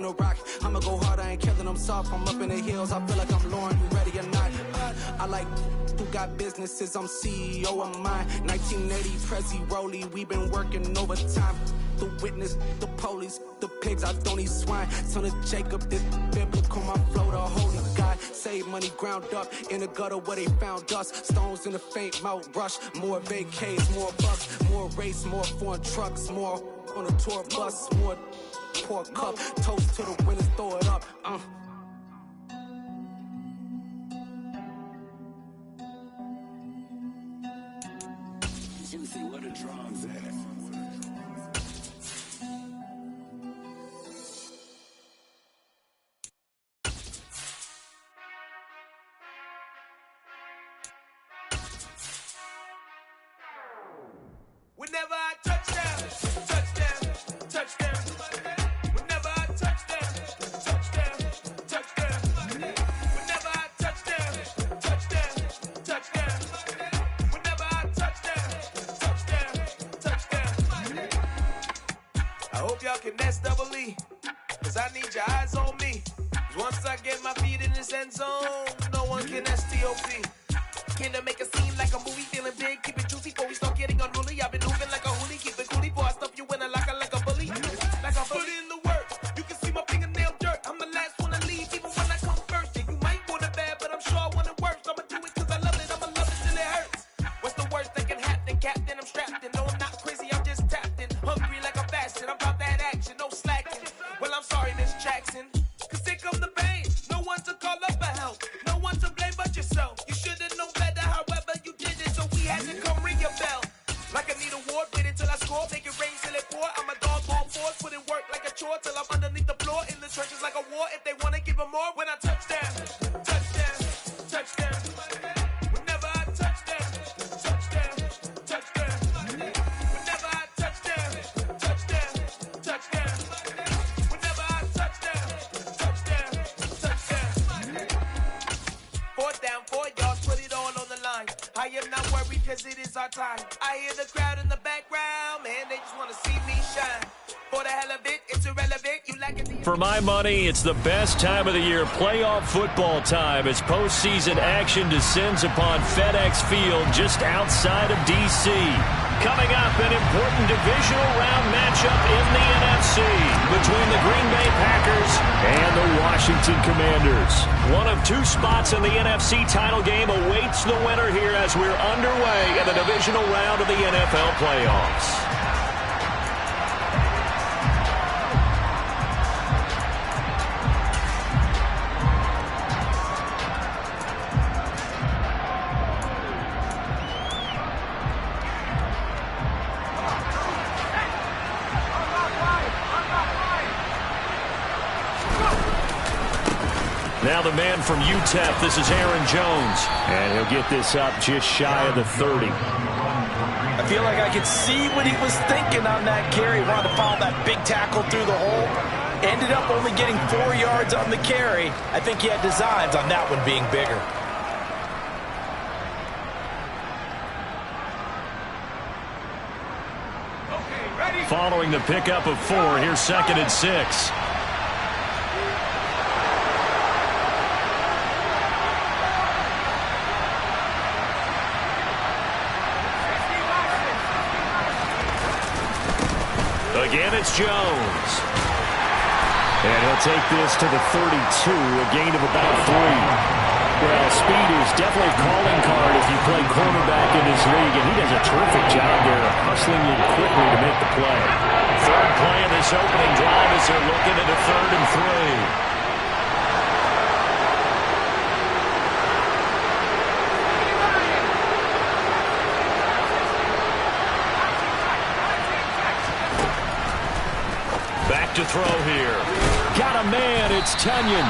no rock. I'ma go hard, I ain't killing them soft. I'm up in the hills, I feel like I'm Lauren, you ready or not? I like who got businesses, I'm CEO of mine. 1980 Prezi Rolly, we been working overtime. The witness, the police, the pigs, I don't eat swine. Son of Jacob, this biblical, my flow, the holy God. Save money ground up in the gutter where they found us. Stones in the faint mouth rush. More vacays, more bucks, more race, more foreign trucks, more on a tour bus, more pour cup. Toast to the winners, throw it up. Juicy, where the drums at? Whenever I touch down, touchdown, touchdown. Whenever I touch down, touchdown, touchdown. Whenever I touch down, touchdown, touchdown. Whenever I touch down, touchdown. I hope y'all can S-double-E, cause I need your eyes on me. Cause once I get my feet in this end zone, no one can S-T-O-P. Can I make a scene like a movie, feeling big, keep it juicy before we start getting unruly. I've been moving like a hoolie, keep it coolie before I stuff you in a locker like a bully. Like I put in the work, you can see my fingernail dirt. I'm the last one to leave, even when I come first. Yeah, you might want it bad, but I'm sure I want it worse. I'ma do it cause I love it, I'ma love it till it hurts. What's the worst that can happen, Captain? I'm strapped in, no I'm not crazy, I'm just tapped in. Hungry like a fashion, I'm about that action, no slacking. Well, I'm sorry, Miss Jackson, cause here come the pain. No one to call up for help, no one to blame but yourself. You should've known better, however you did it, so we had to come ring your bell. Like I need a ward, wait until I score, make it rain till it pour. I'm a dog on force, put in work like a chore till I'm underneath the floor, in the trenches like a war. If they wanna give them more, when I touch down, touchdown, touchdown. Whenever I touch down, touchdown, touchdown. Whenever I touch down, touchdown, touchdown. Whenever I touch down, touchdown, touchdown. Fourth down, 4 yards, put it all on the line. I am not worried cause it is our time. I hear the crowd in the background, man, they just wanna see me shine. For the hell of it, it's irrelevant. You lack it. For my money, it's the best time of the year, playoff football time, as postseason action descends upon FedEx Field just outside of D.C. Coming up, an important divisional round matchup in the NFC between the Green Bay Packers and the Washington Commanders. One of 2 spots in the NFC title game awaits the winner here as we're underway in the divisional round of the NFL playoffs. Now the man from UTEP, this is Aaron Jones, and he'll get this up just shy of the 30. I feel like I could see what he was thinking on that carry. Wanted to follow that big tackle through the hole. Ended up only getting 4 yards on the carry. I think he had designs on that one being bigger. Following the pickup of 4, here's 2nd and 6. Again, it's Jones. And he'll take this to the 32, a gain of about 3. Well, speed is definitely a calling card if you play quarterback in this league, and he does a terrific job there of hustling in quickly to make the play. Third play of this opening drive as they're looking at a 3rd and 3. To throw here. Got a man, it's Tunyon.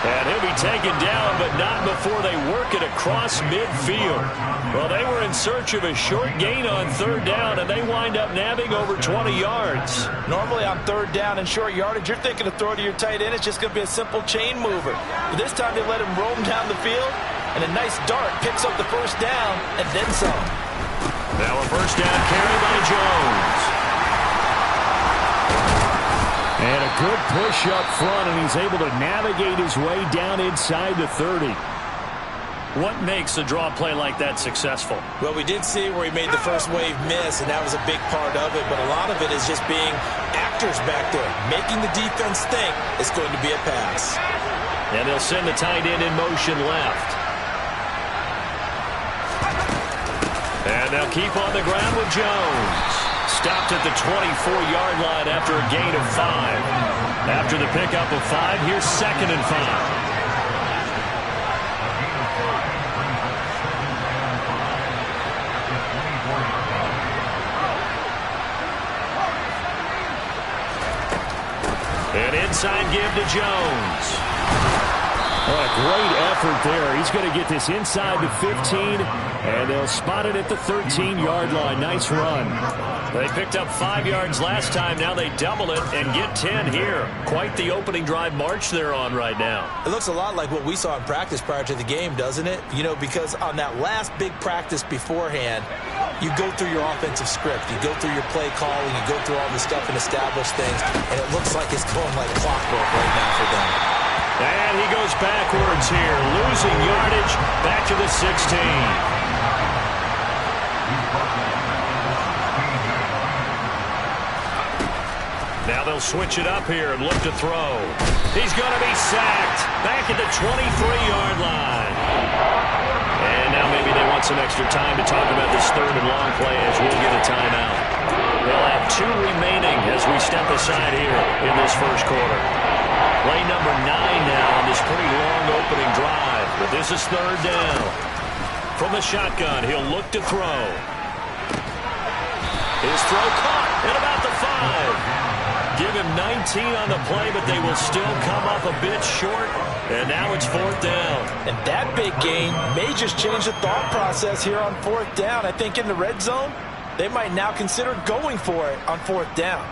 And he'll be taken down, but not before they work it across midfield. Well, they were in search of a short gain on 3rd down, and they wind up nabbing over 20 yards. Normally on 3rd down and short yardage, you're thinking to throw to your tight end. It's just going to be a simple chain mover. But this time they let him roam down the field, and a nice dart picks up the 1st down, and then some. Now a 1st down carry by Jones. And a good push up front, and he's able to navigate his way down inside the 30. What makes a draw play like that successful? Well, we did see where he made the first wave miss, and that was a big part of it. But a lot of it is just being actors back there, making the defense think it's going to be a pass. And they'll send the tight end in motion left. And they'll keep on the ground with Jones. Stopped at the 24-yard line after a gain of 5. After the pickup of 5, here's 2nd and 5. An inside give to Jones. What a great effort there. He's going to get this inside the 15, and they'll spot it at the 13-yard line. Nice run. They picked up 5 yards last time. Now they double it and get 10 here. Quite the opening drive march they're on right now. It looks a lot like what we saw in practice prior to the game, doesn't it? You know, because on that last big practice beforehand, you go through your offensive script. You go through your play calling. You go through all this stuff and establish things. And it looks like it's going like clockwork right now for them. And he goes backwards here, losing yardage back to the 16. Now they'll switch it up here and look to throw. He's going to be sacked back at the 23-yard line. And now maybe they want some extra time to talk about this 3rd and long play as we'll get a timeout. They'll have 2 remaining as we step aside here in this first quarter. Play number 9 now on this pretty long opening drive. But this is 3rd down. From the shotgun, he'll look to throw. His throw caught at about the 5. Give him 19 on the play, but they will still come up a bit short. And now it's 4th down. And that big gain may just change the thought process here on 4th down. I think in the red zone, they might now consider going for it on 4th down.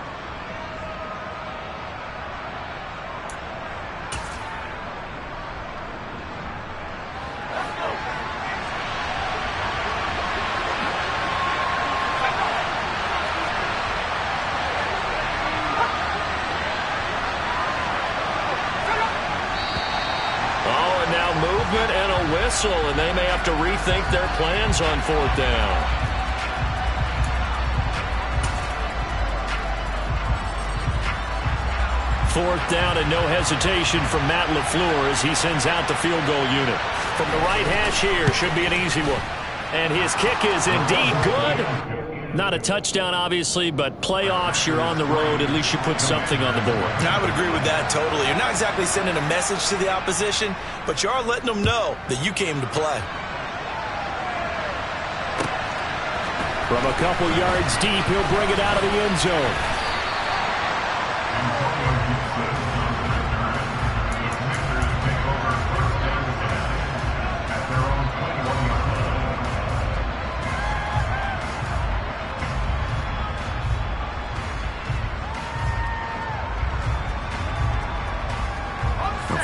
And a whistle, and they may have to rethink their plans on 4th down. Fourth down and no hesitation from Matt LaFleur as he sends out the field goal unit. From the right hash here, should be an easy one. And his kick is indeed good. Not a touchdown, obviously, but playoffs, you're on the road. At least you put something on the board. I would agree with that totally. You're not exactly sending a message to the opposition, but you are letting them know that you came to play. From a couple yards deep, he'll bring it out of the end zone.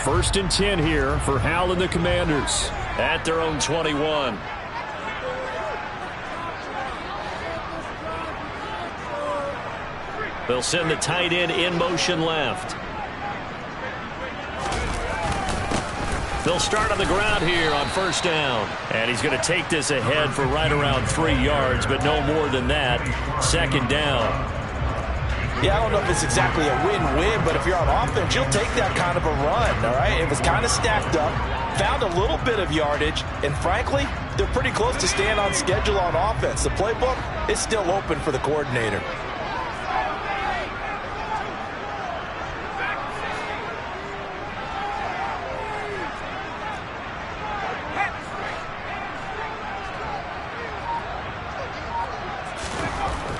First and 10 here for Hal and the Commanders at their own 21. They'll send the tight end in motion left. They'll start on the ground here on 1st down. And he's going to take this ahead for right around 3 yards, but no more than that. 2nd down. Yeah, I don't know if it's exactly a win-win, but if you're on offense, you'll take that kind of a run, all right? It was kind of stacked up, found a little bit of yardage, and frankly, they're pretty close to staying on schedule on offense. The playbook is still open for the coordinator.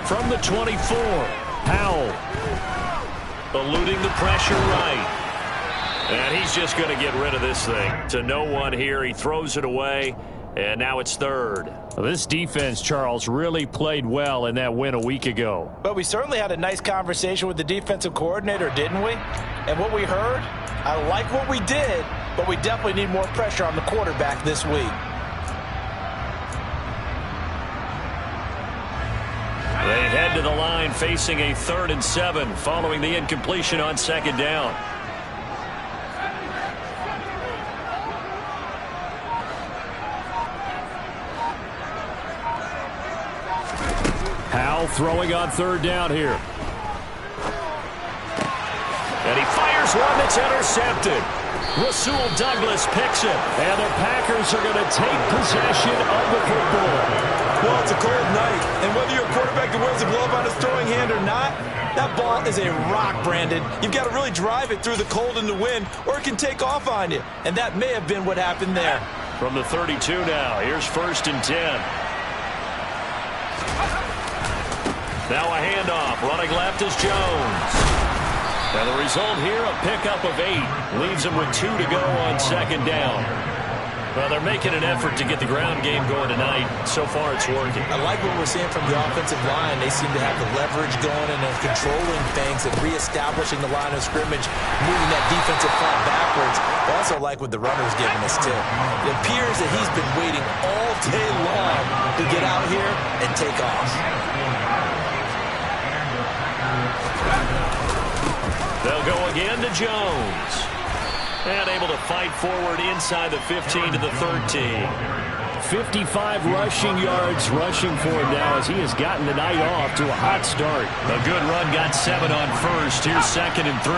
From the 24, Powell eluding the pressure right. And he's just going to get rid of this thing. To no one here. He throws it away, and now it's 3rd. Well, this defense, Charles, really played well in that win a week ago. But we certainly had a nice conversation with the defensive coordinator, didn't we? And what we heard, I like what we did, but we definitely need more pressure on the quarterback this week. They head to the line facing a 3rd and 7 following the incompletion on 2nd down. Howell throwing on 3rd down here. And he fires one that's intercepted. Rasul Douglas picks it. And the Packers are going to take possession of the football. Well, it's a cold night, and whether you're a quarterback that wears a glove on his throwing hand or not, that ball is a rock, Brandon. You've got to really drive it through the cold and the wind, or it can take off on you. And that may have been what happened there. From the 32 now, here's 1st and 10. Now a handoff. Running left is Jones. And the result here, a pickup of 8. Leaves him with 2 to go on 2nd down. Well, they're making an effort to get the ground game going tonight. So far, it's working. I like what we're seeing from the offensive line. They seem to have the leverage going and they're controlling things and reestablishing the line of scrimmage, moving that defensive front backwards. I also like what the runner's giving us, too. It appears that he's been waiting all day long to get out here and take off. They'll go again to Jones. And able to fight forward inside the 15 to the 13. 55 rushing yards rushing for him now as he has gotten the night off to a hot start. A good run, got 7 on 1st. Here's 2nd and 3.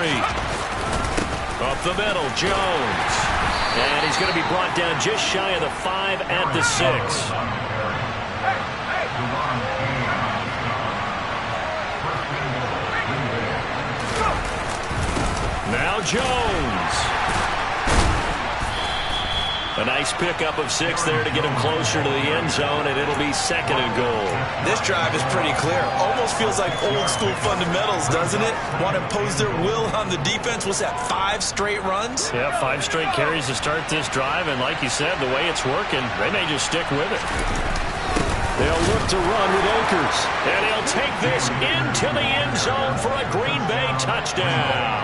Up the middle, Jones. And he's going to be brought down just shy of the 5 at the 6. Now Jones. A nice pickup of 6 there to get him closer to the end zone, and it'll be 2nd and goal. This drive is pretty clear. Almost feels like old school fundamentals, doesn't it? Want to impose their will on the defense. What's that, 5 straight runs? Yeah, 5 straight carries to start this drive, and like you said, the way it's working, they may just stick with it. They'll look to run with Akers, and he'll take this into the end zone for a Green Bay touchdown.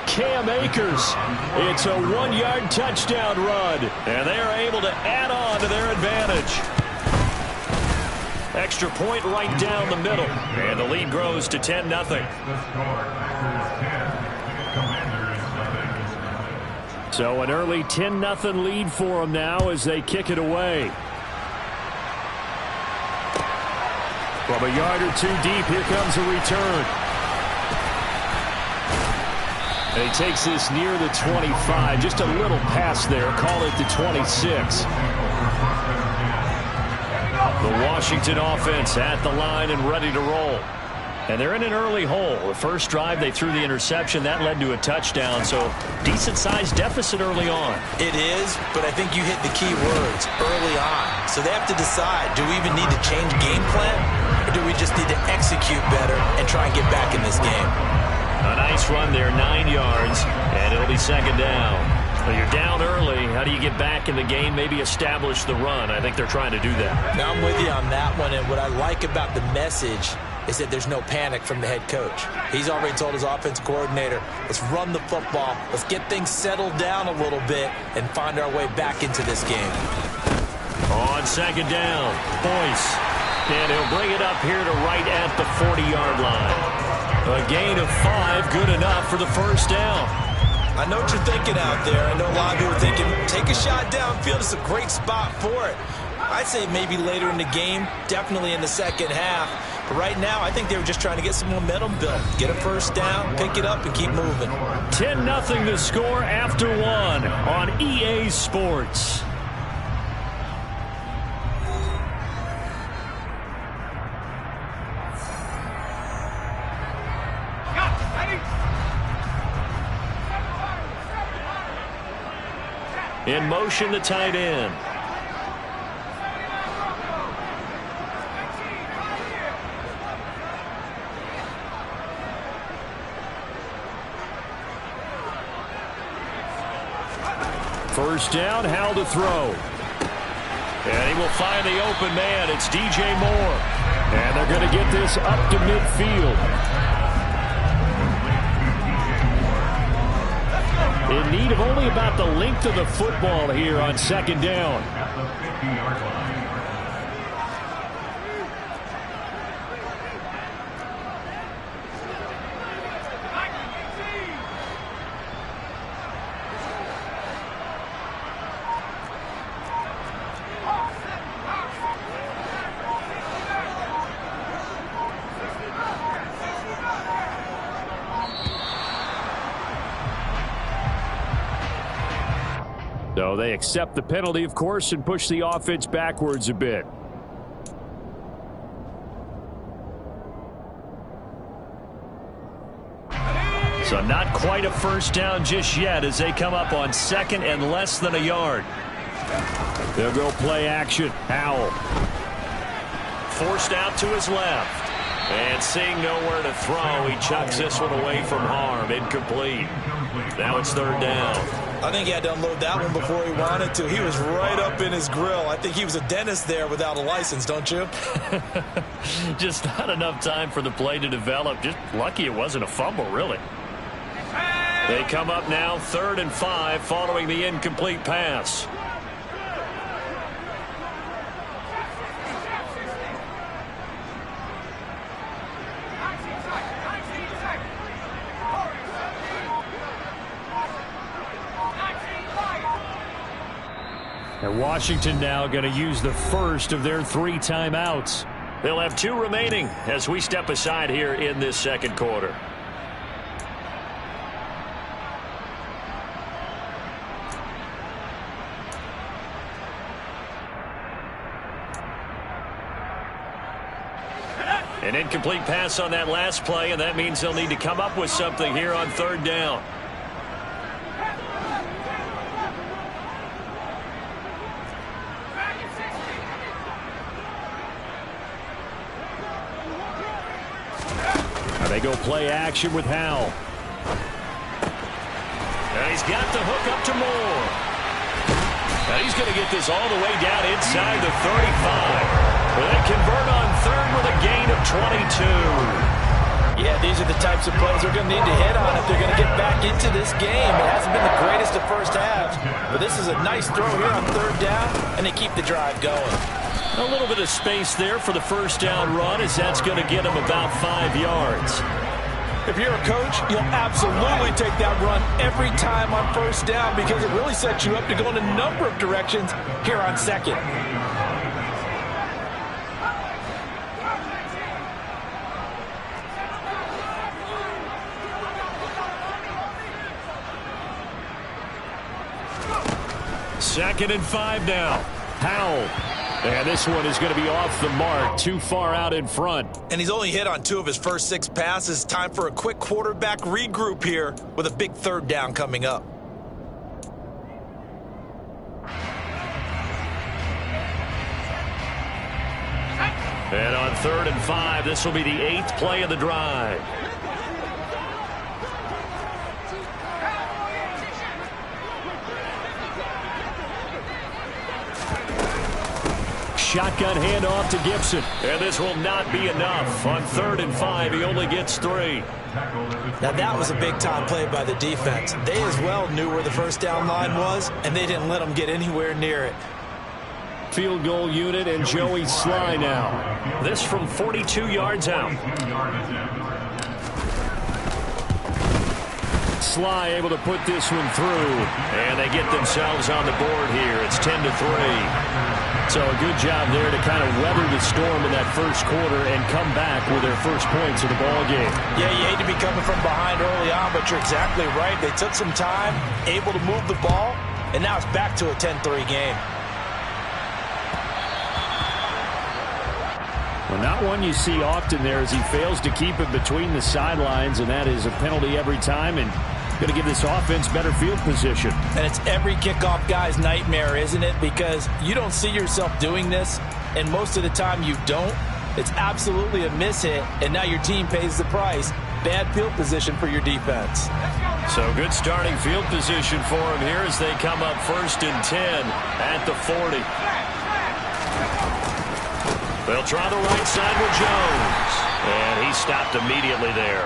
Cam Akers. It's a 1-yard touchdown run, and they are able to add on to their advantage. Extra point right down the middle, and the lead grows to 10-0. So an early 10-0 lead for them now as they kick it away. From a yard or 2 deep, here comes a return. And he takes this near the 25, just a little pass there, call it the 26. The Washington offense at the line and ready to roll. And they're in an early hole. The first drive, they threw the interception. That led to a touchdown, so decent-sized deficit early on. It is, but I think you hit the key words, early on. So they have to decide, do we even need to change game plan, or do we just need to execute better and try and get back in this game? A nice run there, 9 yards, and it'll be 2nd down. Well, you're down early. How do you get back in the game, maybe establish the run? I think they're trying to do that. Now I'm with you on that one, and what I like about the message is that there's no panic from the head coach. He's already told his offensive coordinator, let's run the football, let's get things settled down a little bit, and find our way back into this game. On 2nd down, Boyce. And he'll bring it up here to right at the 40-yard line. A gain of 5, good enough for the 1st down. I know what you're thinking out there. I know a lot of people are thinking, take a shot downfield. It's a great spot for it. I'd say maybe later in the game, definitely in the 2nd half. But right now, I think they were just trying to get some momentum built. Get a 1st down, pick it up, and keep moving. 10-0 the score after 1 on EA Sports. In motion, the tight end. First down, Howell to throw. And he will find the open man. It's DJ Moore. And they're going to get this up to midfield. In need of only about the length of the football here on 2nd down. So they accept the penalty, of course, and push the offense backwards a bit. So not quite a first down just yet as they come up on second and less than a yard. They'll go play action. Howell. Forced out to his left. And seeing nowhere to throw, he chucks this one away from harm. Incomplete. Now it's third down. I think he had to unload that one before he wanted to. He was right up in his grill. I think he was a dentist there without a license, don't you? Just not enough time for the play to develop. Just lucky it wasn't a fumble, really. They come up now 3rd and 5 following the incomplete pass. And Washington now going to use the first of their 3 timeouts. They'll have 2 remaining as we step aside here in this second quarter. An incomplete pass on that last play, and that means they'll need to come up with something here on 3rd down. They go play action with Howell. And he's got the hook up to Moore. And he's going to get this all the way down inside the 35. Well, they convert on 3rd with a gain of 22. Yeah, these are the types of plays they're going to need to hit on if they're going to get back into this game. It hasn't been the greatest of first halves, but this is a nice throw here on 3rd down, and they keep the drive going. A little bit of space there for the first down run as that's going to get him about 5 yards. If you're a coach, you'll absolutely take that run every time on 1st down because it really sets you up to go in a number of directions here on 2nd. Second and 5 now. Howell. And this one is going to be off the mark, too far out in front. And he's only hit on 2 of his first 6 passes. Time for a quick quarterback regroup here with a big 3rd down coming up. And on 3rd and 5, this will be the 8th play of the drive. Shotgun handoff to Gibson. And this will not be enough. On 3rd and 5, he only gets 3. Now that was a big-time play by the defense. They as well knew where the first down line was, and they didn't let them get anywhere near it. Field goal unit and Joey Sly now. This from 42 yards out. Sly able to put this one through. And they get themselves on the board here. It's 10-3. So a good job there to kind of weather the storm in that first quarter and come back with their first points of the ball game. Yeah, you hate to be coming from behind early on, but you're exactly right. They took some time, able to move the ball, and now it's back to a 10-3 game. Well, not one you see often there as he fails to keep it between the sidelines, and that is a penalty every time, and going to give this offense better field position. And it's every kickoff guy's nightmare, isn't it? Because you don't see yourself doing this, and most of the time you don't. It's absolutely a mishit, and now your team pays the price. Bad field position for your defense. So good starting field position for him here as they come up 1st and 10 at the 40. They'll try the right side with Jones. And he stopped immediately there.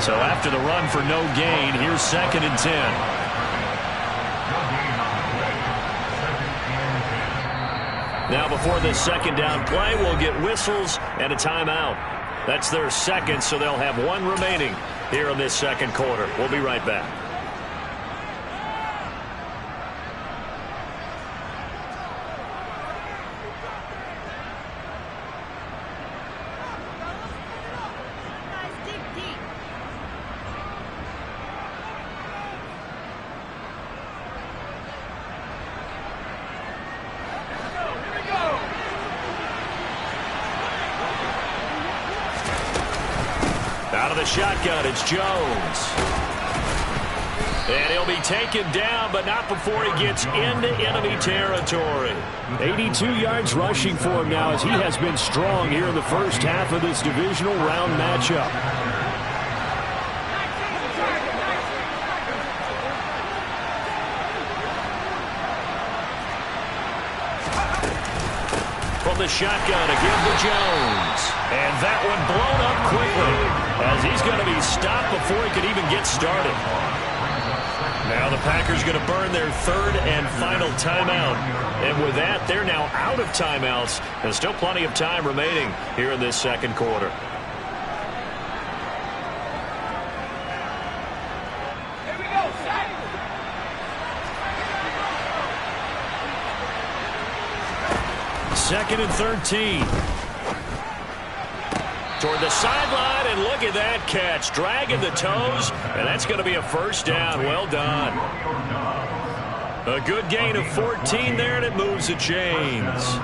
So after the run for no gain, here's 2nd and 10. Now before this 2nd down play, we'll get whistles and a timeout. That's their 2nd, so they'll have 1 remaining here in this 2nd quarter. We'll be right back. shotgun, it's Jones. And he'll be taken down, but not before he gets into enemy territory. 82 yards rushing for him now as he has been strong here in the first half of this divisional round matchup. From the shotgun again to Jones. And that one blown up quickly as he's going to be stopped before he could even get started. Now the Packers going to burn their third and final timeout. And with that, they're now out of timeouts. There's still plenty of time remaining here in this second quarter. Here we go, set. Second and 13. Toward the sideline, and look at that catch. Dragging the toes, and that's going to be a first down. Well done. A good gain of 14 there, and it moves the chains.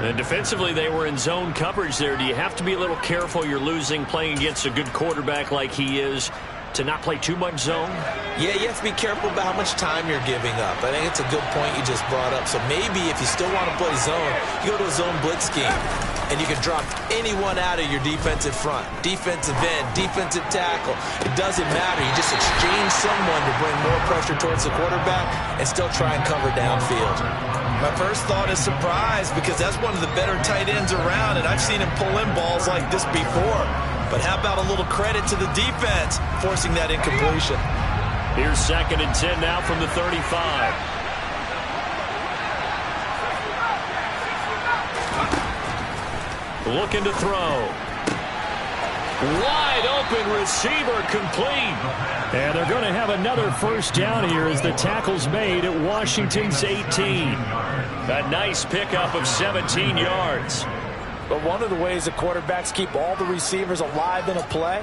And defensively, they were in zone coverage there. Do you have to be a little careful? You're losing playing against a good quarterback like he is to not play too much zone? Yeah, you have to be careful about how much time you're giving up. I think it's a good point you just brought up. So maybe if you still want to play zone, you go to a zone blitz scheme. And you can drop anyone out of your defensive front. Defensive end, defensive tackle. It doesn't matter. You just exchange someone to bring more pressure towards the quarterback and still try and cover downfield. My first thought is surprise because that's one of the better tight ends around, and I've seen him pull in balls like this before. But how about a little credit to the defense forcing that incompletion? Here's second and 10 now from the 35. Looking to throw. Wide open receiver complete. And they're going to have another first down here as the tackle's made at Washington's 18. A nice pickup of 17 yards. But one of the ways the quarterbacks keep all the receivers alive in a play,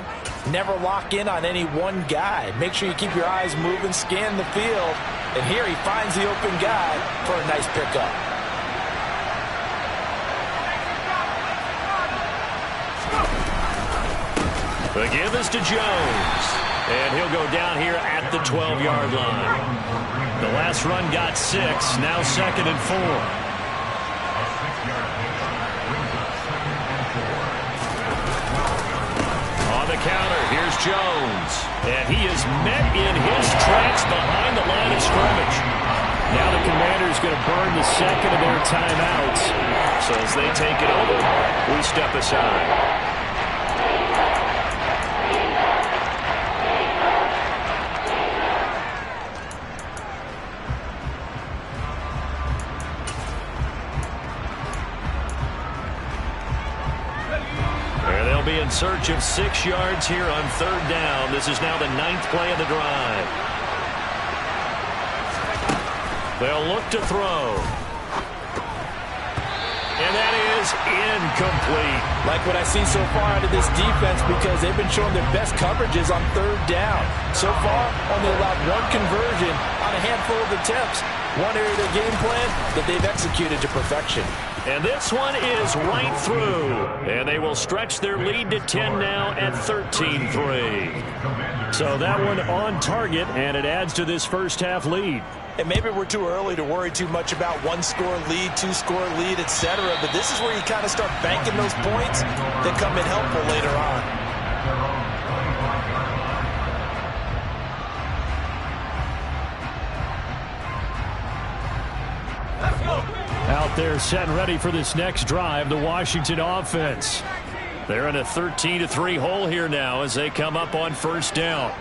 never lock in on any one guy. Make sure you keep your eyes moving, scan the field. And here he finds the open guy for a nice pickup. The give is to Jones. And he'll go down here at the 12-yard line. The last run got 6. Now second and 4. On the counter, here's Jones. And he is met in his tracks behind the line of scrimmage. Now the Commanders going to burn the second of their timeouts. So as they take it over, we step aside. In search of 6 yards here on third down. This is now the 9th play of the drive. They'll look to throw. And that is incomplete. Like what I see so far out of this defense because they've been showing their best coverages on third down. So far, only allowed one conversion on a handful of attempts. One area of their game plan that they've executed to perfection. And this one is right through. And they will stretch their lead to 10 now at 13-3. So that one on target, and it adds to this first half lead. And maybe we're too early to worry too much about one-score lead, two-score lead, etc. But this is where you kind of start banking those points that come in helpful later on. Out there set and ready for this next drive, the Washington offense. They're in a 13-3 hole here now as they come up on first down.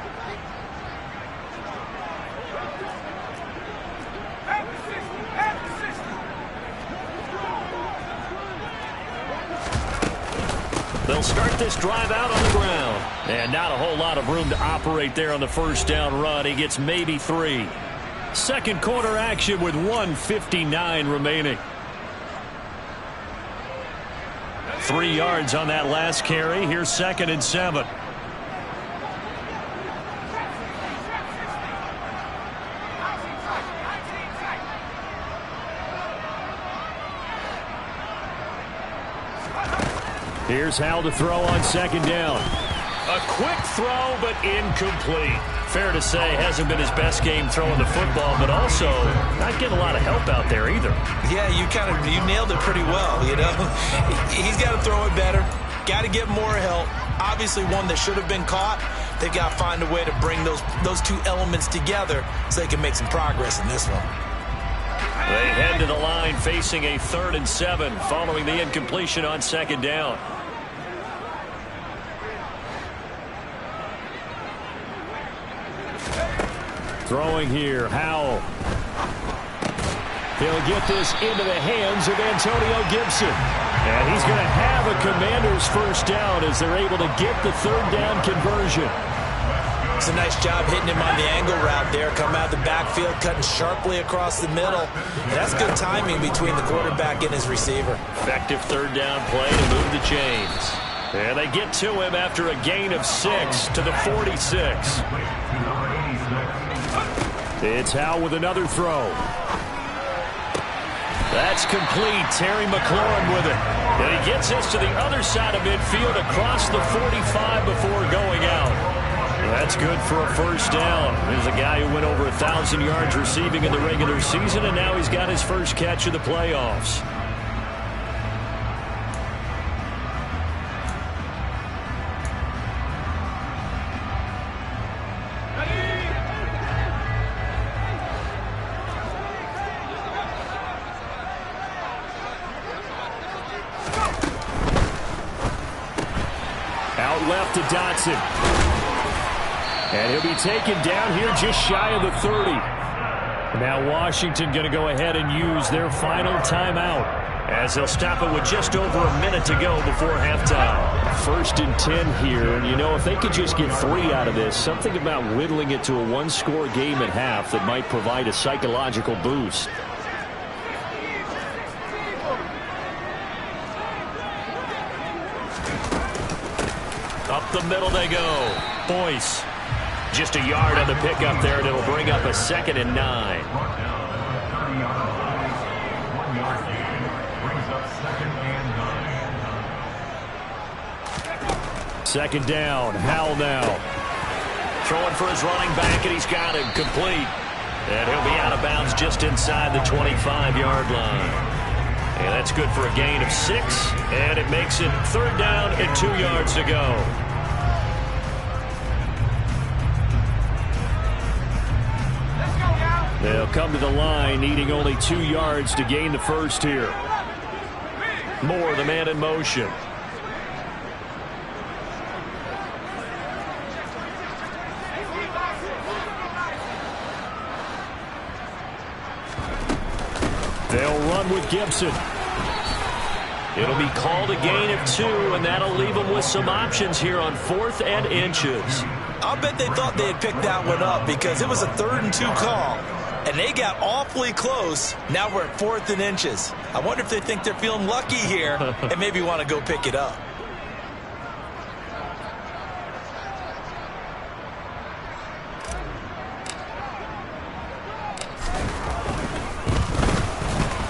They'll start this drive out on the ground. And not a whole lot of room to operate there on the first down run. He gets maybe 3. Second quarter action with 1:59 remaining. 3 yards on that last carry. Here's second and 7. Here's Hal to throw on second down. A quick throw, but incomplete. Fair to say, hasn't been his best game throwing the football, but also not getting a lot of help out there either. Yeah, you nailed it pretty well, you know. He's got to throw it better. Got to get more help. Obviously one that should have been caught. They've got to find a way to bring those two elements together so they can make some progress in this one. They head to the line facing a 3rd and 7 following the incompletion on 2nd down. Throwing here, Howell. He'll get this into the hands of Antonio Gibson. And he's going to have a Commanders first down as they're able to get the 3rd down conversion. It's a nice job hitting him on the angle route there. Come out of the backfield, cutting sharply across the middle. And that's good timing between the quarterback and his receiver. Effective 3rd down play to move the chains. And they get to him after a gain of 6 to the 46. It's Howell with another throw. That's complete. Terry McLaurin with it. And he gets this to the other side of midfield across the 45 before going out. That's good for a first down. There's a guy who went over 1,000 yards receiving in the regular season, and now he's got his first catch of the playoffs. Out left to Dotson. And he'll be taken down here just shy of the 30. Now Washington going to go ahead and use their final timeout as they'll stop it with just over a minute to go before halftime. 1st and 10 here, and you know, if they could just get 3 out of this, something about whittling it to a 1-score game at half that might provide a psychological boost. Up the middle they go. Boyce. Just a yard on the pickup there, and it'll bring up a 2nd and 9. Second down. Howell now. Throwing for his running back, and he's got him complete. And he'll be out of bounds just inside the 25-yard line. And that's good for a gain of 6, and it makes it 3rd down and 2 yards to go. They'll come to the line needing only 2 yards to gain the first here. Moore, the man in motion. They'll run with Gibson. It'll be called a gain of 2, and that'll leave them with some options here on 4th and inches. I'll bet they thought they had picked that one up because it was a 3rd and 2 call. And they got awfully close. Now we're at 4th and inches. I wonder if they think they're feeling lucky here and maybe want to go pick it up.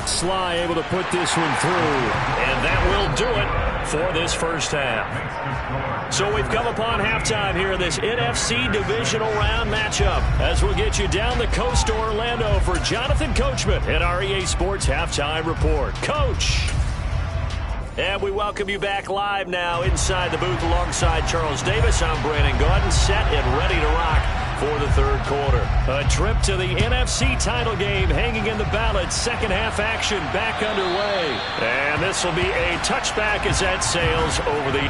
Sly able to put this one through. And that will do it for this first half. So we've come upon halftime here in this NFC Divisional Round matchup as we'll get you down the coast to Orlando for Jonathan Coachman at our EA Sports Halftime Report. Coach! And we welcome you back live now inside the booth alongside Charles Davis. I'm Brandon Gaudin, set and ready to rock for the 3rd quarter. A trip to the NFC title game hanging in the balance. Second half action back underway. And this will be a touchback as that sails over the...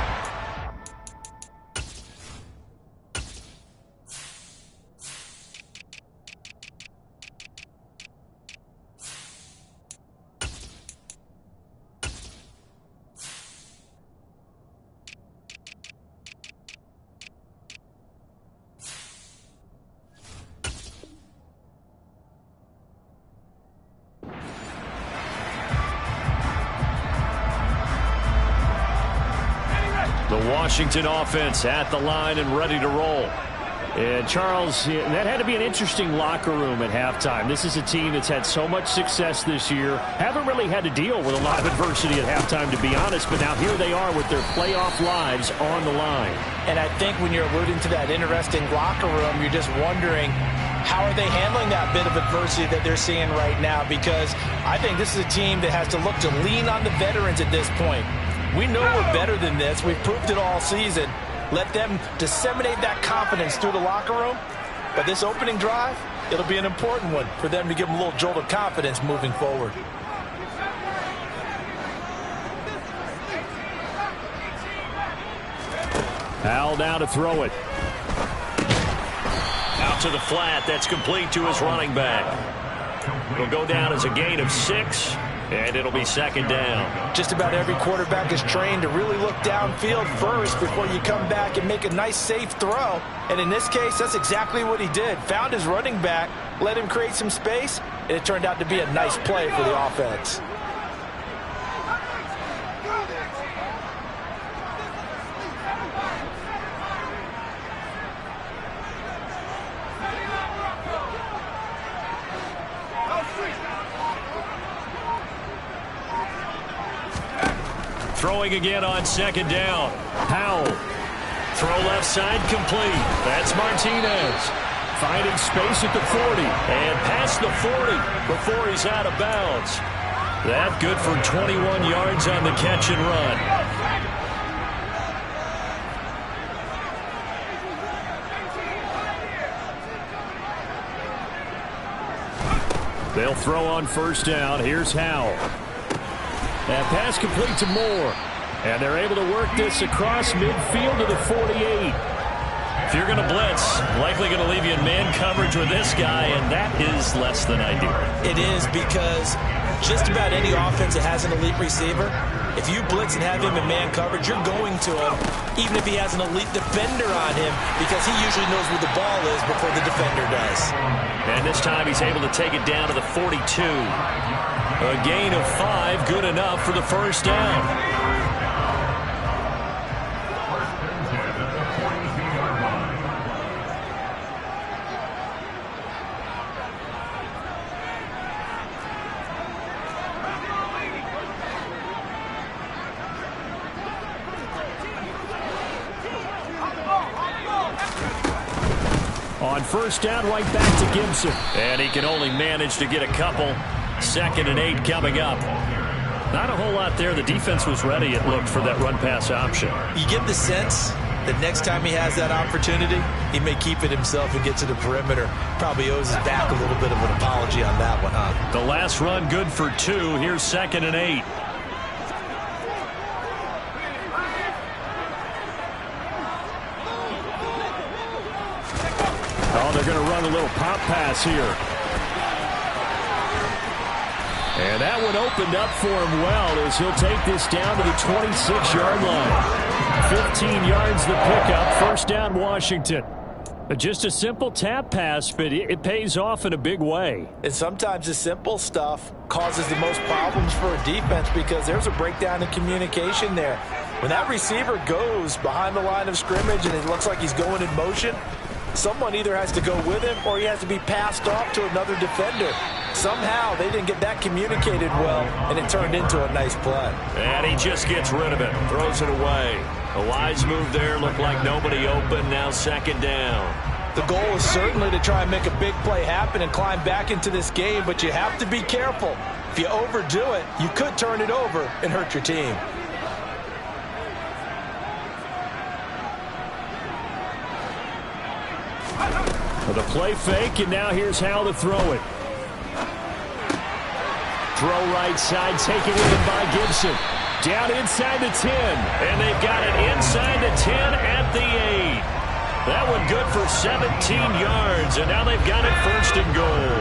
The Washington offense at the line and ready to roll. And Charles, that had to be an interesting locker room at halftime. This is a team that's had so much success this year. Haven't really had to deal with a lot of adversity at halftime, to be honest. But now here they are with their playoff lives on the line. And I think when you're alluding to that interesting locker room, you're just wondering, how are they handling that bit of adversity that they're seeing right now? Because I think this is a team that has to look to lean on the veterans at this point. We know we're better than this. We've proved it all season. Let them disseminate that confidence through the locker room. But this opening drive, it'll be an important one for them to give them a little jolt of confidence moving forward. Howell now to throw it. Out to the flat. That's complete to his running back. It'll go down as a gain of 6. And it'll be second down. Just about every quarterback is trained to really look downfield first before you come back and make a nice, safe throw. And in this case, that's exactly what he did. Found his running back, let him create some space, and it turned out to be a nice play for the offense. Throwing again on second down. Howell. Throw left side complete. That's Martinez. Finding space at the 40. And past the 40 before he's out of bounds. That good for 21 yards on the catch and run. They'll throw on first down. Here's Howell. That pass complete to Moore. And they're able to work this across midfield to the 48. If you're going to blitz, likely going to leave you in man coverage with this guy, and that is less than ideal. It is, because just about any offense that has an elite receiver, if you blitz and have him in man coverage, you're going to him, even if he has an elite defender on him, because he usually knows where the ball is before the defender does. And this time he's able to take it down to the 42. A gain of 5, good enough for the first down. On first down, right back to Gibson. And he can only manage to get a couple. 2nd and 8 coming up. Not a whole lot there. The defense was ready, it looked, for that run-pass option. You get the sense that next time he has that opportunity, he may keep it himself and get to the perimeter. Probably owes his back a little bit of an apology on that one, huh? The last run good for 2. Here's 2nd and 8. Oh, they're going to run a little pop pass here. And that one opened up for him well as he'll take this down to the 26-yard line. 15 yards the pickup. First down, Washington. Just a simple tap pass, but it pays off in a big way. And sometimes the simple stuff causes the most problems for a defense because there's a breakdown in communication there. When that receiver goes behind the line of scrimmage and it looks like he's going in motion, someone either has to go with him or he has to be passed off to another defender. Somehow they didn't get that communicated well, and it turned into a nice play. And he just gets rid of it, throws it away. A wise move there, looked like nobody open, now 2nd down. The goal is certainly to try and make a big play happen and climb back into this game, but you have to be careful. If you overdo it, you could turn it over and hurt your team. The play fake, and now here's how to throw it. Throw right side, taken with him by Gibson. Down inside the 10. And they've got it inside the 10 at the 8. That one good for 17 yards, and now they've got it 1st and goal.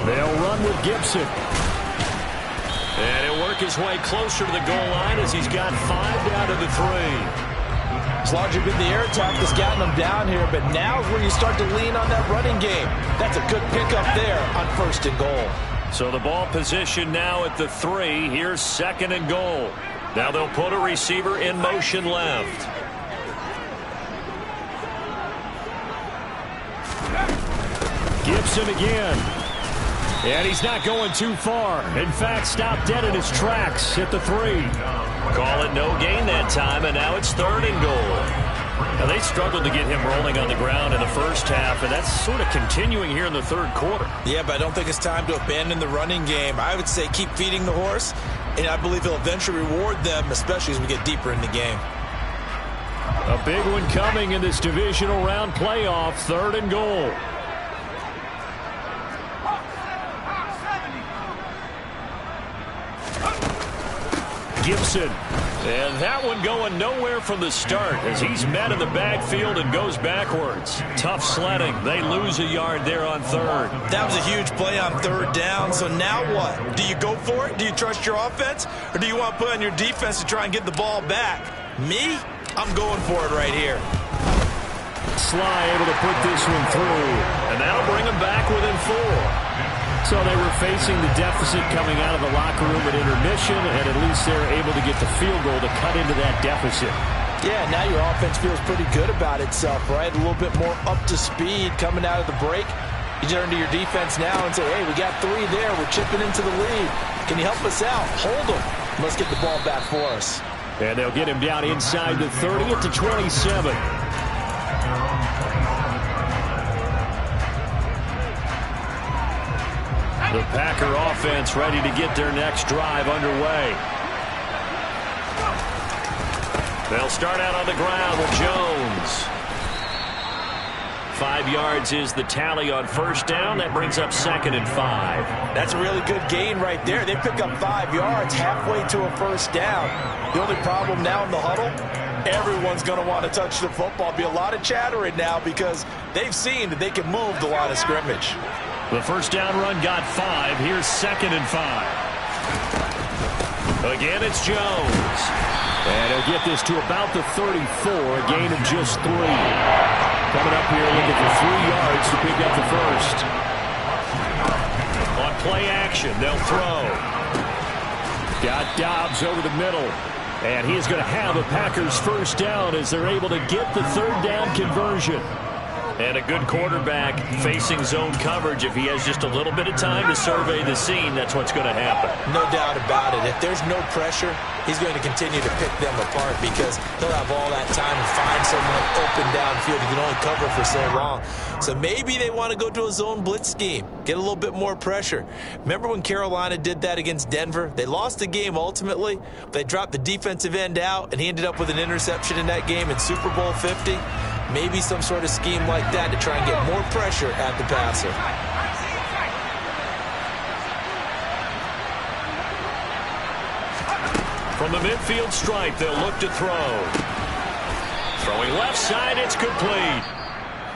They'll run with Gibson. And he'll work his way closer to the goal line as he's got 5 down to the 3. It's largely been the air attack that's gotten them down here, but now's where you start to lean on that running game. That's a good pickup there on 1st and goal. So the ball position now at the 3. Here's 2nd and goal. Now they'll put a receiver in motion left. Gibson again. And he's not going too far. In fact, stopped dead in his tracks at the 3. Call it no gain that time, and now it's 3rd and goal. Now, they struggled to get him rolling on the ground in the first half, and that's sort of continuing here in the 3rd quarter. Yeah, but I don't think it's time to abandon the running game. I would say keep feeding the horse, and I believe he'll eventually reward them, especially as we get deeper in the game. A big one coming in this divisional round playoff, 3rd and goal. Gibson. And that one going nowhere from the start as he's met in the backfield and goes backwards. Tough sledding. They lose a yard there on 3rd. That was a huge play on 3rd down. So now what? Do you go for it? Do you trust your offense? Or do you want to put on your defense to try and get the ball back? Me? I'm going for it right here. Sly able to put this one through. And that'll bring him back within 4. So they were facing the deficit coming out of the locker room at intermission, and at least they were able to get the field goal to cut into that deficit. Yeah, now your offense feels pretty good about itself, right? A little bit more up to speed coming out of the break. You turn to your defense now and say, hey, we got 3 there. We're chipping into the lead. Can you help us out? Hold them. Let's get the ball back for us. And they'll get him down inside the 30 to 27. The Packer offense ready to get their next drive underway. They'll start out on the ground with Jones. 5 yards is the tally on 1st down. That brings up 2nd and 5. That's a really good gain right there. They pick up 5 yards halfway to a 1st down. The only problem now in the huddle, everyone's going to want to touch the football. Be a lot of chattering now because they've seen that they can move the line of scrimmage. The 1st down run got 5. Here's 2nd and 5. Again, it's Jones. And he'll get this to about the 34, a gain of just 3. Coming up here looking for 3 yards to pick up the 1st. On play action, they'll throw. Got Dobbs over the middle. And he's going to have a Packers 1st down as they're able to get the 3rd down conversion. And a good quarterback facing zone coverage. If he has just a little bit of time to survey the scene, that's what's going to happen. No doubt about it. If there's no pressure, he's going to continue to pick them apart because he'll have all that time to find someone open downfield. He can only cover for so long. So maybe they want to go to a zone blitz scheme, get a little bit more pressure. Remember when Carolina did that against Denver? They lost the game ultimately. They dropped the defensive end out, and he ended up with an interception in that game in Super Bowl 50. Maybe some sort of scheme like that to try and get more pressure at the passer. From the midfield stripe, they'll look to throw. Throwing left side, it's complete.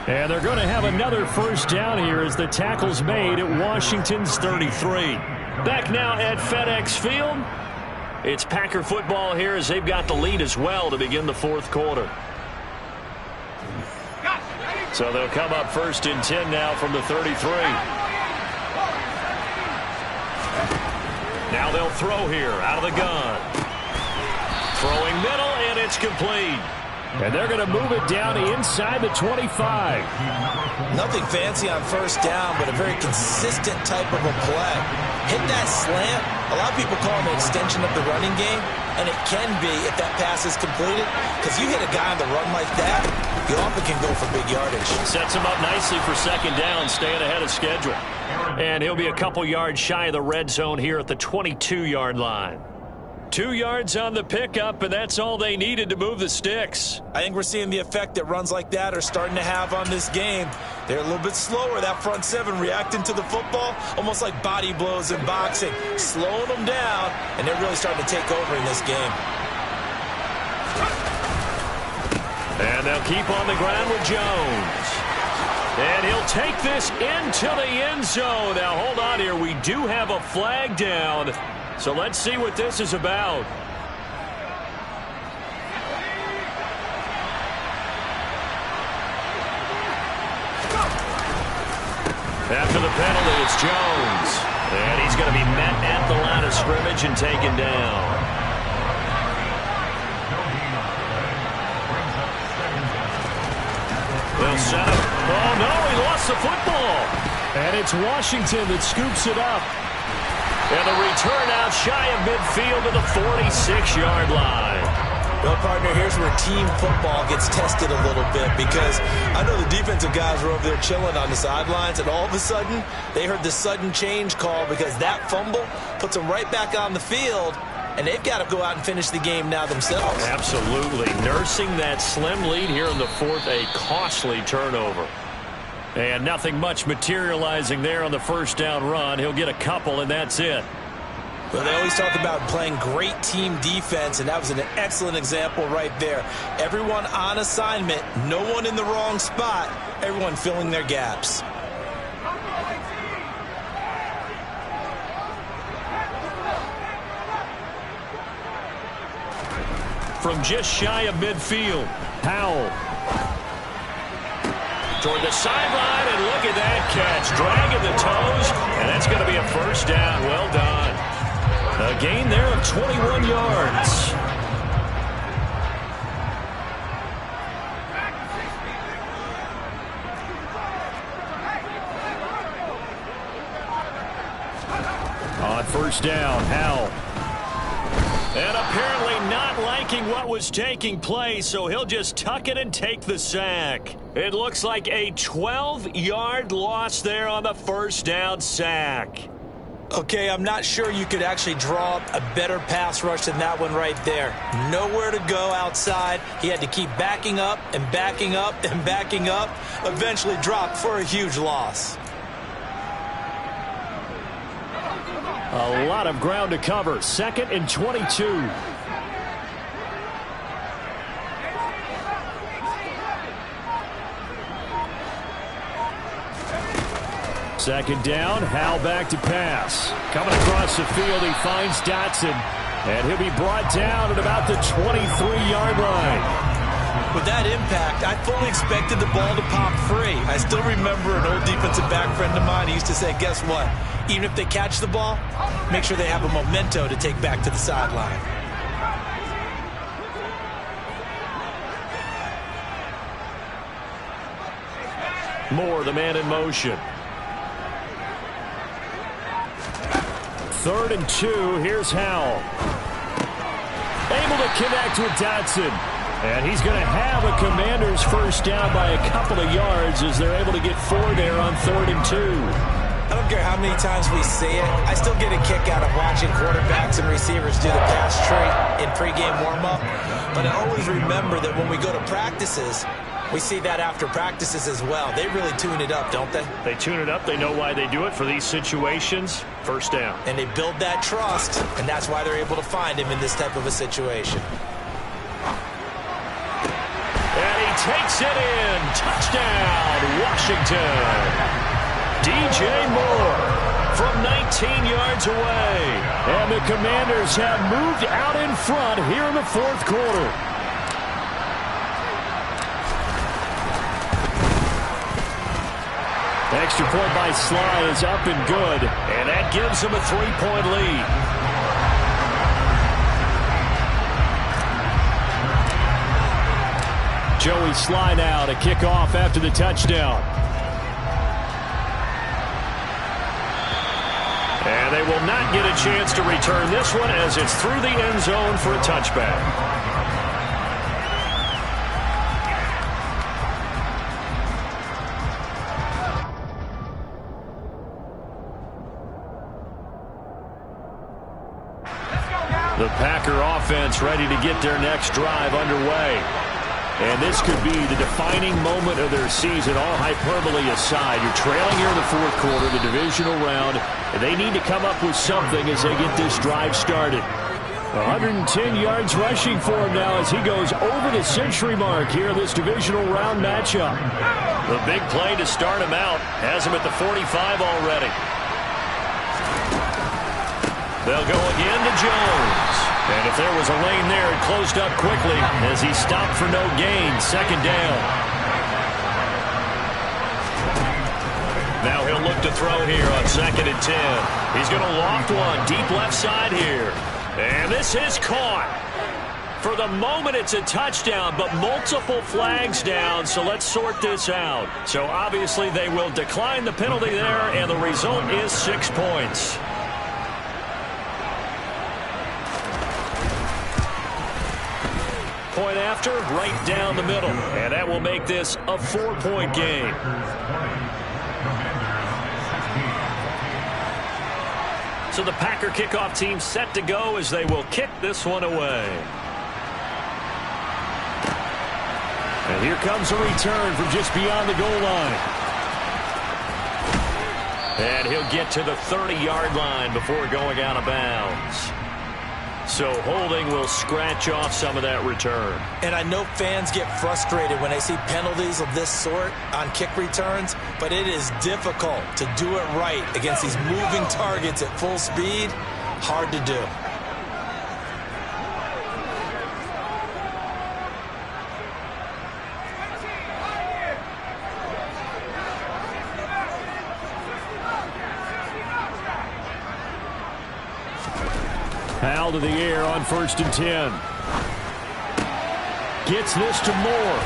And they're going to have another 1st down here as the tackle's made at Washington's 33. Back now at FedEx Field. It's Packer football here as they've got the lead as well to begin the 4th quarter. So they'll come up 1st and 10 now from the 33. Now they'll throw here out of the gun. Throwing middle, and it's complete. And they're going to move it down inside the 25. Nothing fancy on 1st down, but a very consistent type of a play. Hit that slant. A lot of people call it an extension of the running game, and it can be if that pass is completed, because you hit a guy on the run like that, you often can go for big yardage. Sets him up nicely for 2nd down, staying ahead of schedule. And he'll be a couple yards shy of the red zone here at the 22-yard line. 2 yards on the pickup, and that's all they needed to move the sticks. I think we're seeing the effect that runs like that are starting to have on this game. They're a little bit slower, that front 7 reacting to the football, almost like body blows in boxing, slowing them down, and they're really starting to take over in this game. And they'll keep on the ground with Jones. And he'll take this into the end zone. Now, hold on here. We do have a flag down. So let's see what this is about. After the penalty, it's Jones. And he's going to be met at the line of scrimmage and taken down. set up. Oh, no, he lost the football. And it's Washington that scoops it up. And the return out shy of midfield to the 46-yard line. Well, partner, here's where team football gets tested a little bit, because I know the defensive guys were over there chilling on the sidelines, and all of a sudden they heard the sudden change call because that fumble puts them right back on the field, and they've got to go out and finish the game now themselves. Absolutely. Nursing that slim lead here in the fourth, a costly turnover. And nothing much materializing there on the first down run. He'll get a couple, and that's it. Well, they always talk about playing great team defense, and that was an excellent example right there. Everyone on assignment, no one in the wrong spot, everyone filling their gaps. From just shy of midfield, Howell. Toward the sideline, and look at that catch. Dragging the toes, and that's going to be a first down. Well done. A gain there of 21 yards. On first down, Howell. And apparently not liking what was taking place, so he'll just tuck it and take the sack. It looks like a 12-yard loss there on the first down sack. Okay, I'm not sure you could actually draw up a better pass rush than that one right there. Nowhere to go outside. He had to keep backing up and backing up and backing up. Eventually dropped for a huge loss. A lot of ground to cover. 2nd and 22. Second down, Howell back to pass. Coming across the field, he finds Dotson. And he'll be brought down at about the 23-yard line. With that impact, I fully expected the ball to pop free. I still remember an old defensive back friend of mine. He used to say, guess what? Even if they catch the ball, make sure they have a memento to take back to the sideline. Moore, the man in motion. 3rd and 2. Here's Howell. Able to connect with Dotson. And he's going to have a Commanders first down by a couple of yards as they're able to get 4 there on 3rd and 2. I don't care how many times we see it. I still get a kick out of watching quarterbacks and receivers do the pass tree in pregame warm-up. But I always remember that when we go to practices, we see that after practices as well. They really tune it up, don't they? They tune it up. They know why they do it for these situations. First down. And they build that trust, and that's why they're able to find him in this type of a situation. And he takes it in. Touchdown, Washington. DJ Moore from 19 yards away. And the Commanders have moved out in front here in the 4th quarter. Extra point by Sly is up and good. And that gives him a 3-point lead. Joey Sly now to kick off after the touchdown. And they will not get a chance to return this one as it's through the end zone for a touchback. The Packer offense ready to get their next drive underway. And this could be the defining moment of their season, all hyperbole aside. You're trailing here in the 4th quarter, the divisional round, and they need to come up with something as they get this drive started. 110 yards rushing for him now as he goes over the century mark here in this divisional round matchup. The big play to start him out has him at the 45 already. They'll go again to Jones. And if there was a lane there, it closed up quickly as he stopped for no gain. 2nd down. Now he'll look to throw here on 2nd and 10. He's going to loft one deep left side here. And this is caught. For the moment, it's a touchdown, but multiple flags down, so let's sort this out. So obviously they will decline the penalty there, and the result is 6 points. Point after, right down the middle, and that will make this a 4-point game. So the Packer kickoff team set to go as they will kick this one away. And here comes a return from just beyond the goal line. And he'll get to the 30-yard line before going out of bounds. So holding will scratch off some of that return. And I know fans get frustrated when they see penalties of this sort on kick returns, but it is difficult to do it right against these moving targets at full speed. Hard to do. Powell to the air on 1st and 10. Gets this to Moore.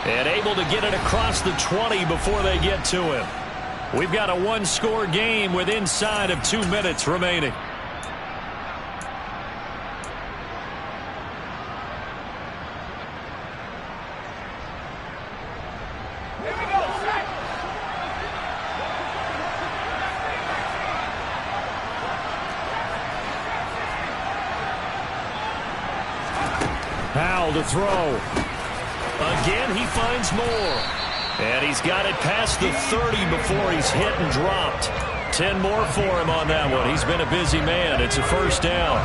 And able to get it across the 20 before they get to him. We've got a one-score game with inside of 2 minutes remaining. Powell to throw. Again, he finds Moore. And he's got it past the 30 before he's hit and dropped. 10 more for him on that one. He's been a busy man. It's a first down.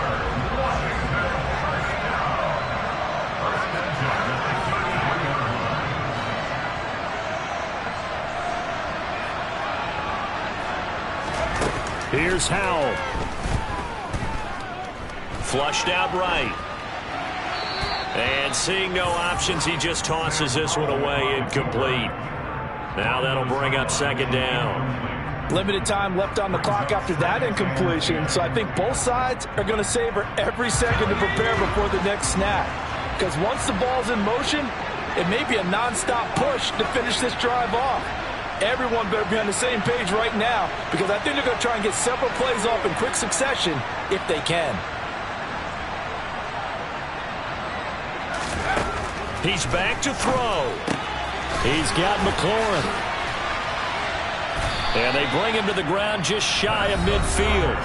Here's Howell. Flushed out right. And seeing no options, he just tosses this one away incomplete. Now that'll bring up 2nd down. Limited time left on the clock after that incompletion, so I think both sides are going to savor every second to prepare before the next snap. Because once the ball's in motion, it may be a nonstop push to finish this drive off. Everyone better be on the same page right now, because I think they're going to try and get several plays off in quick succession if they can. He's back to throw. He's got McLaurin. And they bring him to the ground just shy of midfield.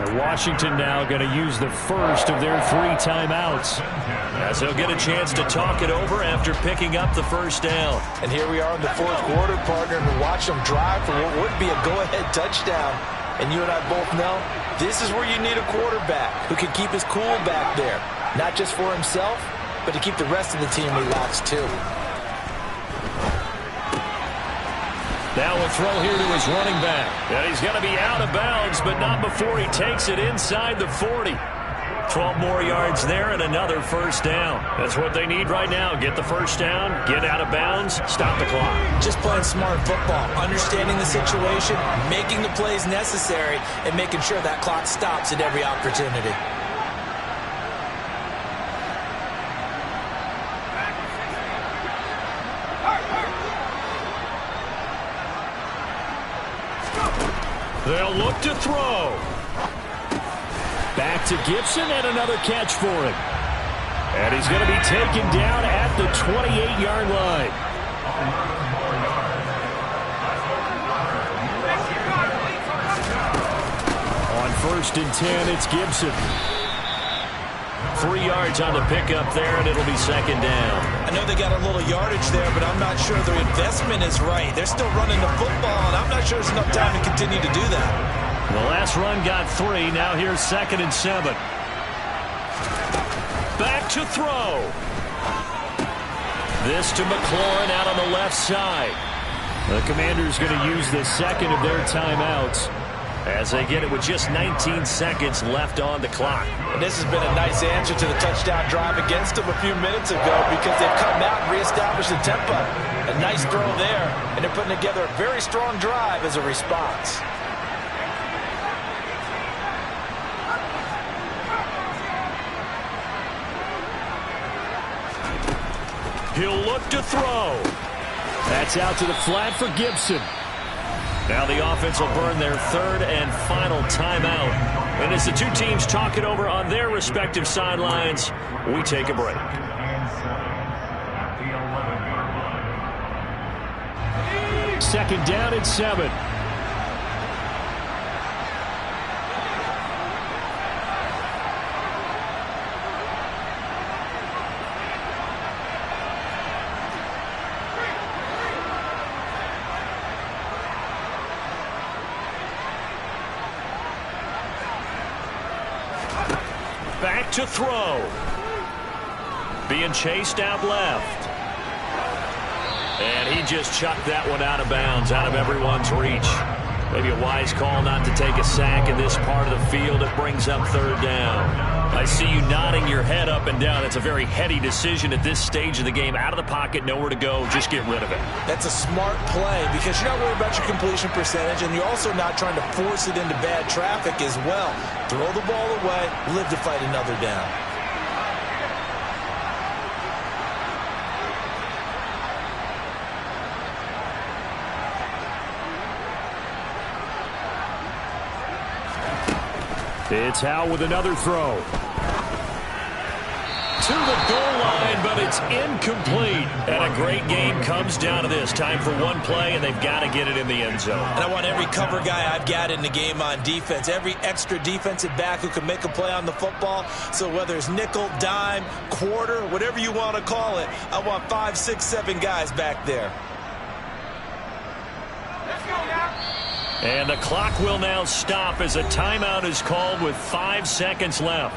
And Washington now going to use the first of their 3 timeouts. As he'll get a chance to talk it over after picking up the first down. And here we are in the 4th quarter, partner, and we watch them drive for what would be a go-ahead touchdown. And you and I both know this is where you need a quarterback who can keep his cool back there. Not just for himself, but to keep the rest of the team relaxed too. Now a throw here to his running back. And he's going to be out of bounds, but not before he takes it inside the 40. 12 more yards there and another first down. That's what they need right now. Get the first down, get out of bounds, stop the clock. Just playing smart football, understanding the situation, making the plays necessary, and making sure that clock stops at every opportunity. They'll look to throw. Back to Gibson and another catch for him. And he's going to be taken down at the 28-yard line. On 1st and 10, it's Gibson. 3 yards on the pickup there, and it'll be 2nd down. I know they got a little yardage there, but I'm not sure their investment is right. They're still running the football, and I'm not sure there's enough time to continue to do that. The last run got 3. Now here's 2nd and 7. Back to throw. This to McLaurin out on the left side. The Commanders going to use the second of their timeouts as they get it with just 19 seconds left on the clock. And this has been a nice answer to the touchdown drive against them a few minutes ago, because they've come out and reestablished the tempo. A nice throw there, and they're putting together a very strong drive as a response. He'll look to throw. That's out to the flat for Gibson. Now the offense will burn their third and final timeout. And as the two teams talk it over on their respective sidelines, we take a break. Second down and 7. Back to throw. Being chased out left. And he just chucked that one out of bounds, out of everyone's reach. Maybe a wise call not to take a sack in this part of the field. It brings up third down. I see you nodding your head up and down. It's a very heady decision at this stage of the game. Out of the pocket, nowhere to go. Just get rid of it. That's a smart play because you're not worried about your completion percentage, and you're also not trying to force it into bad traffic as well. Throw the ball away, live to fight another down. It's Howe with another throw. To the goal line, but it's incomplete. And a great game comes down to this. Time for one play, and they've got to get it in the end zone. And I want every cover guy I've got in the game on defense, every extra defensive back who can make a play on the football. So whether it's nickel, dime, quarter, whatever you want to call it, I want 5, 6, 7 guys back there. And the clock will now stop as a timeout is called with 5 seconds left.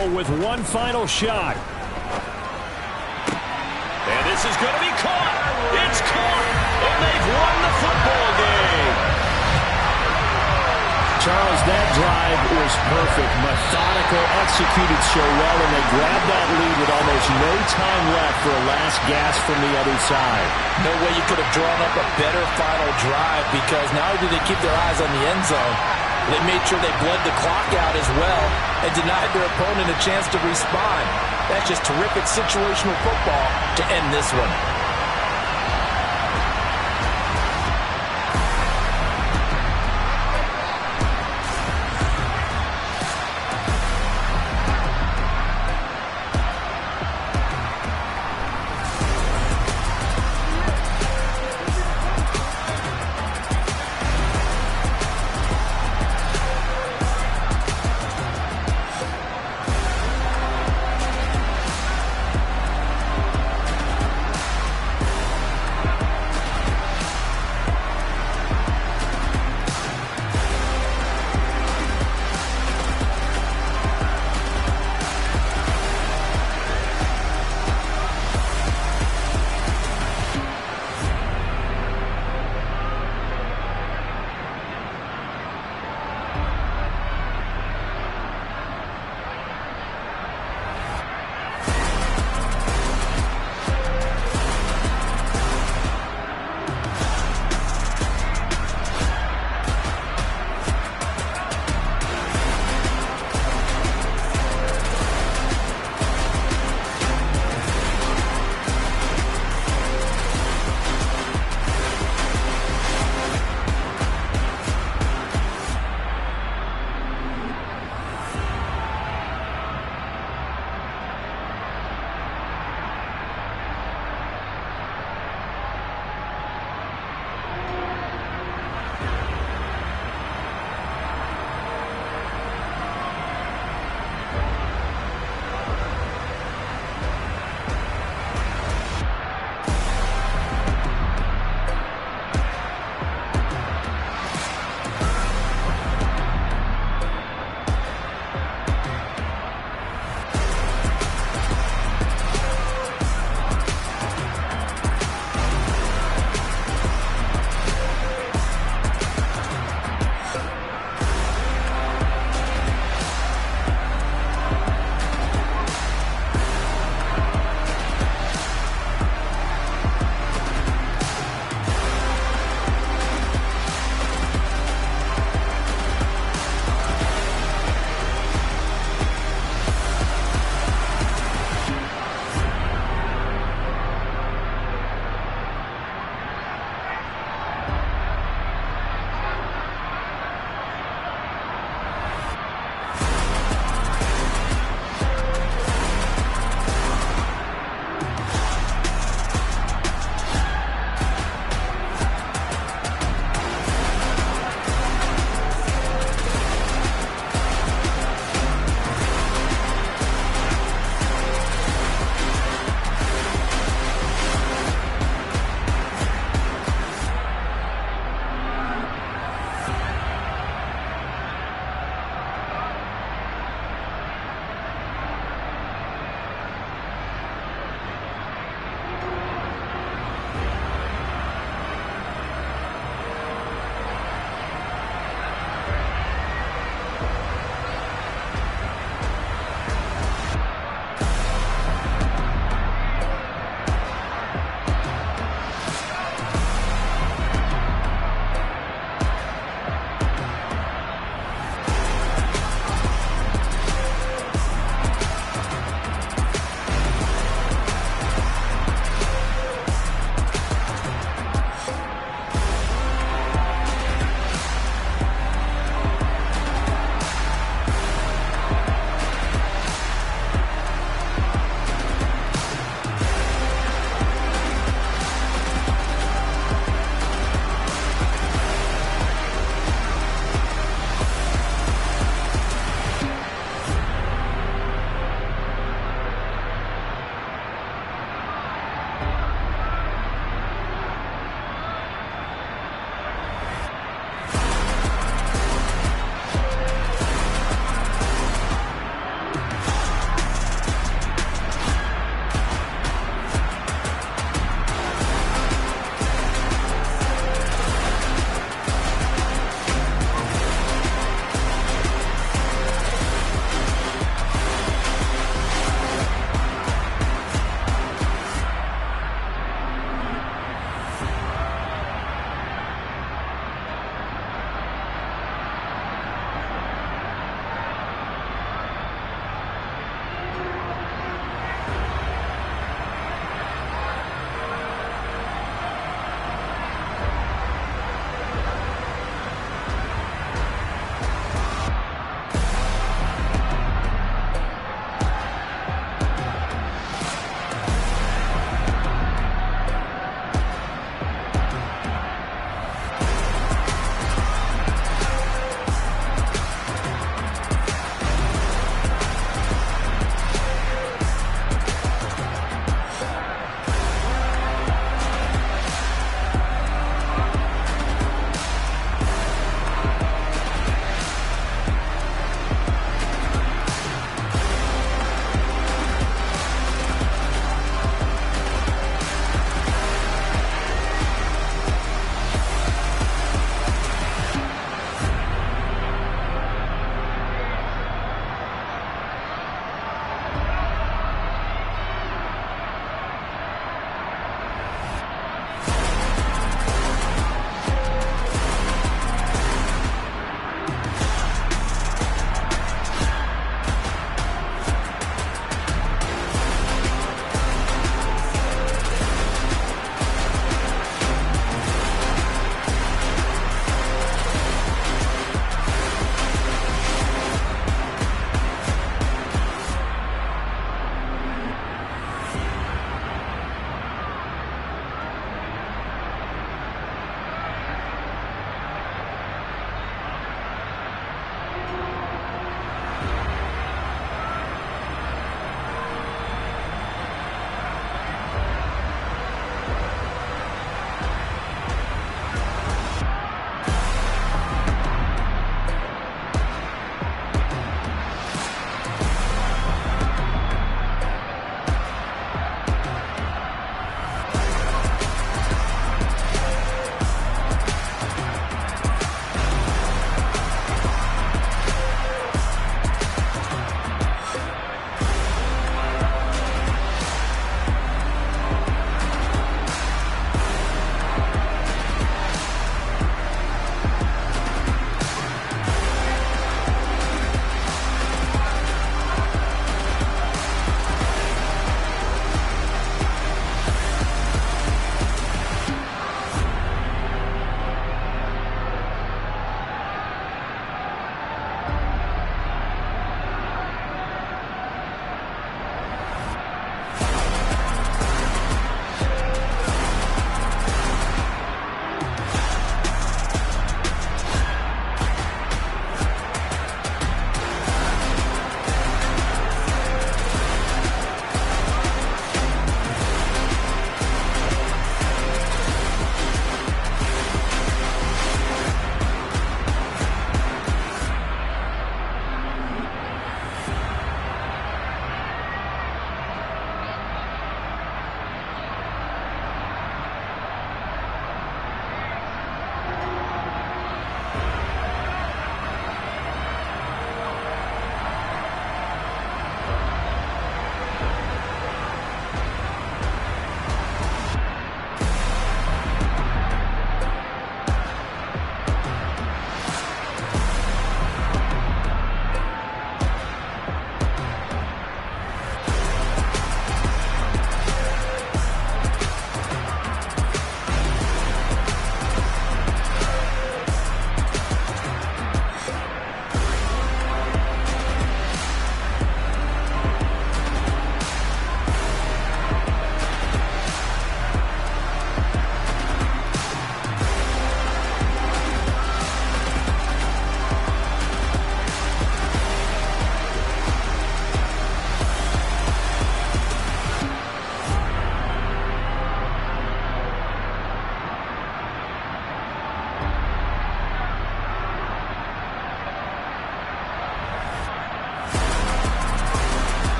With one final shot. And this is going to be caught. It's caught. And they've won the football game. Charles, that drive was perfect. Methodical, executed so well, and they grabbed that lead with almost no time left for a last gasp from the other side. No way you could have drawn up a better final drive because not only did they keep their eyes on the end zone, they made sure they bled the clock out as well and denied their opponent a chance to respond. That's just terrific situational football to end this one.